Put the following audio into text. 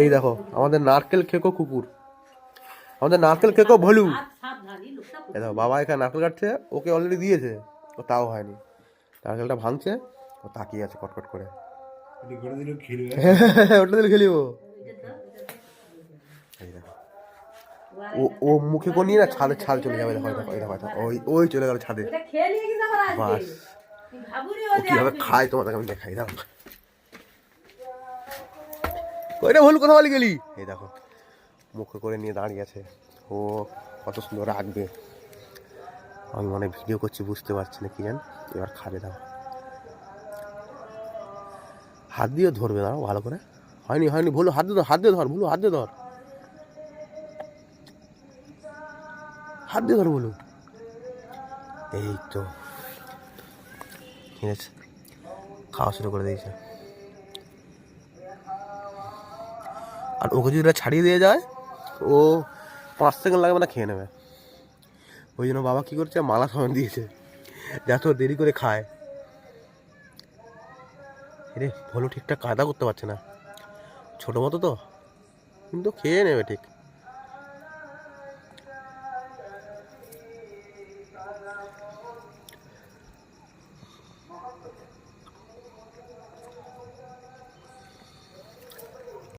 এই দেখো আমাদের নারকেল খেকো কুকুর, আমাদের নারকেল খেকো ভলু। এই দেখো বাবা এখানে নারকেল কাটছে, ওকে অলরেডি দিয়েছে, ও তাও হয়নি, নারকেলটা ভাঙছে, ও তাকিয়ে আছে কটকট করে। ওটা দিলে খেলিব। এই দেখো ও ও মুখে করে নিয়ে না ছাদে ছাদে চলে যাবে। দেখো দেখো এই দেখো দেখো, ওই ওই চলে গেল ছাদে। বাস ও কিভাবে খায় তোমাদের আমি দেখাই। দাও ওইটা ভুল কথা বলে গেলি। এই দেখো মুখে করে নিয়ে দাঁড়িয়ে আছে, ও কত সুন্দর রাখবে। আমি মনে ভিডিও করছি বুঝতে পারছি না কি জান। এবার খাবে। দাও হাত দিয়ে ধরবে, দাও ভালো করে। হয়নি হয়নি, ভুলো হাত দিয়ে ধর, হাত দিয়ে ধর, ভুলো হাত দিয়ে ধর, হাত দিয়ে ধর বলু। এই তো ঠিক আছে, খাওয়া শুরু করে দিয়েছে। আর ওকে যদি ছাড়িয়ে দিয়ে যায়, ও 5 সেকেন্ড লাগবে না, খেয়ে নেবে। ওই জন্য বাবা কী করছে, মালা সামান দিয়েছে যাতে ও দেরি করে খায়। রে ভুলো ঠিকঠাক কায়দা করতে পারছে না, ছোটো মতো তো, কিন্তু খেয়ে নেবে ঠিক।